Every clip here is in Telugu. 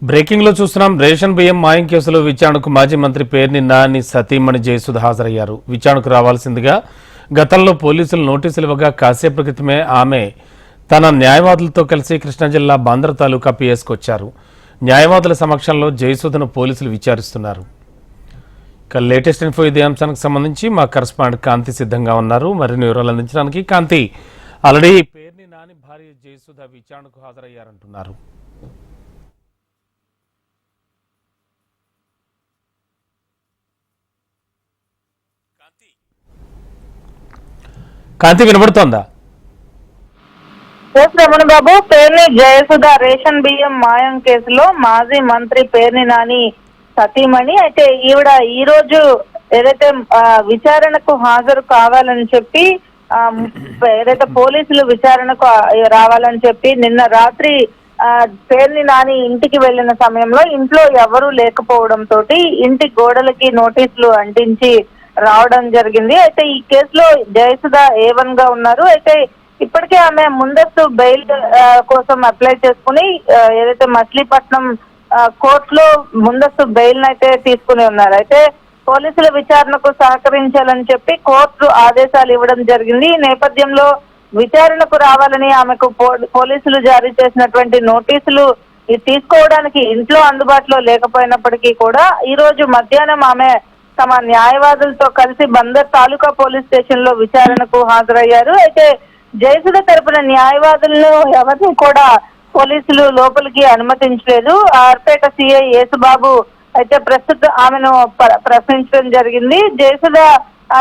బ్రేకింగ్ లో చూస్తున్నాం. రేషన్ బియ్యం మాయం కేసులో విచారణకు మాజీ మంత్రి పేర్ని నాని సతీమణి జయసుధ హాజరయ్యారు. విచారణకు రావాల్సిందిగా గతంలో పోలీసులు నోటీసులు ఇవ్వగా కాసేపటి క్రితమే ఆమె తన న్యాయవాదులతో కలిసి కృష్ణా జిల్లా బాంద్ర తాలూకా పిఎస్కు వచ్చారు. న్యాయవాదుల సమక్షంలో జయసుధను పోలీసులు విచారిస్తున్నారు. ఇక లేటెస్ట్ ఇన్ఫో ఇదే అంశానికి సంబంధించి మా కరెస్పాండెంట్ కాంతి సిద్ధంగా ఉన్నారు. మరిన్ని వివరాలు అందించడానికి కాంతి, ఆల్రెడీ పేర్ని నాని భార్య జయసుధ విచారణకు హాజరయ్యారంటున్నారు. కాంతి, వినబడుతోందా? రమణ బాబు, పేర్ని జయసుధ రేషన్ బియ్యం మాయం కేసులో మాజీ మంత్రి పేర్ని నాని సతీమణి అయితే ఈవిడ ఈ రోజు ఏదైతే విచారణకు హాజరు కావాలని చెప్పి ఏదైతే పోలీసులు విచారణకు రావాలని చెప్పి నిన్న రాత్రి పేర్ని నాని ఇంటికి వెళ్లిన సమయంలో ఇంట్లో ఎవరూ లేకపోవడంతో ఇంటి గోడలకి నోటీసులు అంటించి రావడం జరిగింది. అయితే ఈ కేసులో జయసుధ A1 గా ఉన్నారు. అయితే ఇప్పటికే ఆమె ముందస్తు బెయిల్ కోసం అప్లై చేసుకుని ఏదైతే మచిలీపట్నం కోర్టులో ముందస్తు బెయిల్ అయితే తీసుకుని ఉన్నారు. అయితే పోలీసుల విచారణకు సహకరించాలని చెప్పి కోర్టు ఆదేశాలు ఇవ్వడం జరిగింది. ఈ నేపథ్యంలో విచారణకు రావాలని ఆమెకు పోలీసులు జారీ చేసినటువంటి నోటీసులు తీసుకోవడానికి ఇంట్లో అందుబాటులో లేకపోయినప్పటికీ కూడా ఈ రోజు మధ్యాహ్నం ఆమె తమ న్యాయవాదులతో కలిసి బందర్ తాలూకా పోలీస్ స్టేషన్ లో విచారణకు హాజరయ్యారు. అయితే జయసుధ తరపున న్యాయవాదులను ఎవరిని కూడా పోలీసులు లోపలికి అనుమతించలేదు. ఆర్పేట సిఐ యేసుబాబు అయితే ప్రస్తుతం ఆమెను ప్రశ్నించడం జరిగింది. జయసుధ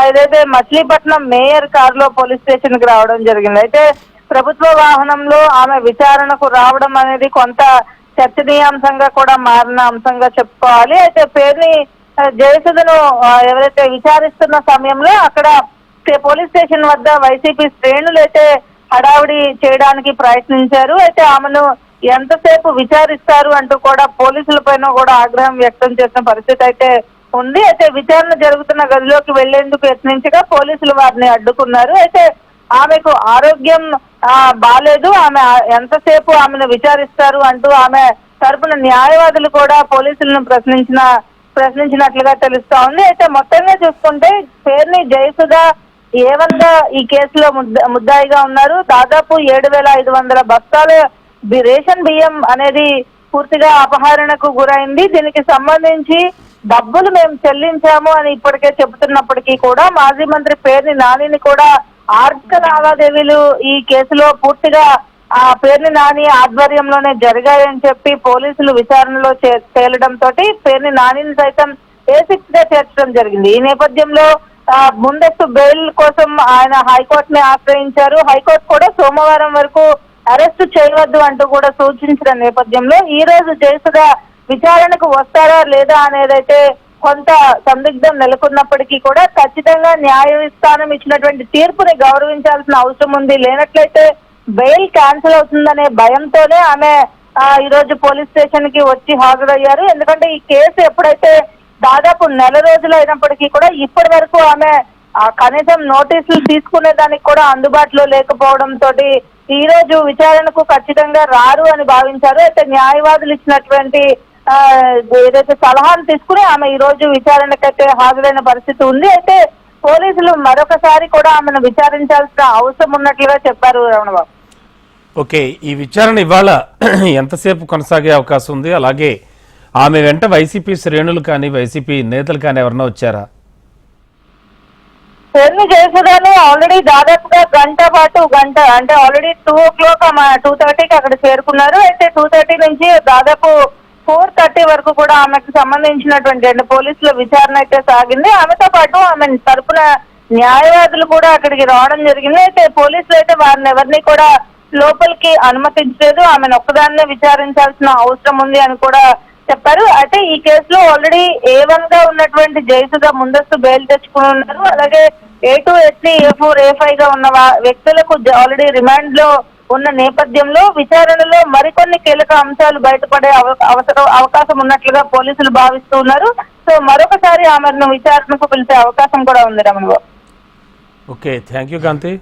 ఏదైతే మచిలీపట్నం మేయర్ కారులో పోలీస్ స్టేషన్ కి రావడం జరిగింది. అయితే ప్రభుత్వ వాహనంలో ఆమె విచారణకు రావడం అనేది కొంత చర్చనీయాంశంగా కూడా మారిన అంశంగా చెప్పుకోవాలి. అయితే పేరుని జయసుధను ఎవరైతే విచారిస్తున్న సమయంలో అక్కడ పోలీస్ స్టేషన్ వద్ద వైసీపీ శ్రేణులు అయితే హడావుడి చేయడానికి ప్రయత్నించారు. అయితే ఆమెను ఎంతసేపు విచారిస్తారు అంటూ కూడా పోలీసుల పైన కూడా ఆగ్రహం వ్యక్తం చేసిన పరిస్థితి అయితే ఉంది. అయితే విచారణ జరుగుతున్న గదిలోకి వెళ్లేందుకు యత్నించగా పోలీసులు వారిని అడ్డుకున్నారు. అయితే ఆమెకు ఆరోగ్యం బాలేదు, ఆమె ఎంతసేపు ఆమెను విచారిస్తారు అంటూ ఆమె తరపున న్యాయవాదులు కూడా పోలీసులను ప్రశ్నించినట్లుగా తెలుస్తా ఉంది. అయితే మొత్తంగా చూసుకుంటే పేర్ని జయసుధ A1 గా ఈ కేసులో ముద్దాయిగా ఉన్నారు. దాదాపు 7,500 బస్తాల రేషన్ బియ్యం అనేది పూర్తిగా అపహరణకు గురైంది. దీనికి సంబంధించి డబ్బులు మేము చెల్లించాము అని ఇప్పటికే చెబుతున్నప్పటికీ కూడా మాజీ మంత్రి పేర్ని నానిని కూడా ఆర్థిక లావాదేవీలు ఈ కేసులో పూర్తిగా పేర్ని నాని ఆధ్వర్యంలోనే జరిగాయని చెప్పి పోలీసులు విచారణలో తేలడంతో పేర్ని నానిని సైతం A6 గా చేర్చడం జరిగింది. ఈ నేపథ్యంలో ముందస్తు బెయిల్ కోసం ఆయన హైకోర్టుని ఆశ్రయించారు. హైకోర్టు కూడా సోమవారం వరకు అరెస్టు చేయవద్దు అంటూ కూడా సూచించిన నేపథ్యంలో ఈ రోజు జయసుధ విచారణకు వస్తారా లేదా అనేదైతే కొంత సందిగ్ధం నెలకొన్నప్పటికీ కూడా ఖచ్చితంగా న్యాయస్థానం ఇచ్చినటువంటి తీర్పుని గౌరవించాల్సిన అవసరం ఉంది. లేనట్లయితే బెయిల్ క్యాన్సిల్ అవుతుందనే భయంతోనే ఆమె ఈ రోజు పోలీస్ స్టేషన్ కి వచ్చి హాజరయ్యారు. ఎందుకంటే ఈ కేసు ఎప్పుడైతే దాదాపు నెల రోజులు అయినప్పటికీ కూడా ఇప్పటి వరకు ఆమె కనీసం నోటీసులు తీసుకునే దానికి కూడా అందుబాటులో లేకపోవడంతో ఈ రోజు విచారణకు ఖచ్చితంగా రారు అని భావించారు. అయితే న్యాయవాదులు ఇచ్చినటువంటి ఏదైతే సలహాను తీసుకుని ఆమె ఈ రోజు విచారణకైతే హాజరైన పరిస్థితి ఉంది. అయితే పోలీసులు మరొకసారి కూడా ఆమెను విచారించాల్సిన అవసరం ఉన్నట్లుగా చెప్పారు. రమణబాబు, ఓకే, ఈ విచారణ ఇవాళ ఎంతసేపు కొనసాగే అవకాశం ఉంది? అలాగే ఆమె వెంట వైసీపీ శ్రేణులు కానీ వైసీపీ నేతలు కానీ ఎవరన్నా వచ్చారా? పేర్ని జయసుధను ఆల్రెడీ దాదాపుగా గంట అంటే ఆల్రెడీ 2 o'clock 2:30కి అక్కడ చేరుకున్నారు. అయితే 2:30 నుంచి దాదాపు 4:30 వరకు కూడా ఆమెకు సంబంధించినటువంటి పోలీసుల విచారణ అయితే సాగింది. ఆమెతో పాటు ఆమె తరపున న్యాయవాదులు కూడా అక్కడికి రావడం జరిగింది. అయితే పోలీసులు అయితే వారిని ఎవరిని కూడా లోపలికి అనుమతించలేదు. ఆమెను ఒక్కదాన్నే విచారించాల్సిన అవసరం ఉంది అని కూడా చెప్పారు. అయితే ఈ కేసులో ఆల్రెడీ A1 గా ఉన్నటువంటి జయసుధ ముందస్తు బెయిల్ తెచ్చుకుని ఉన్నారు. అలాగే A2, A3, A4, A5 గా ఉన్న వ్యక్తులకు ఆల్రెడీ రిమాండ్ లో ఉన్న నేపథ్యంలో విచారణలో మరికొన్ని కీలక అంశాలు బయటపడే అవకాశం ఉన్నట్లుగా పోలీసులు భావిస్తూ ఉన్నారు. సో మరొకసారి ఆమెను విచారణకు పిలిచే అవకాశం కూడా ఉంది. Ramana, okay, thank you Kanthi.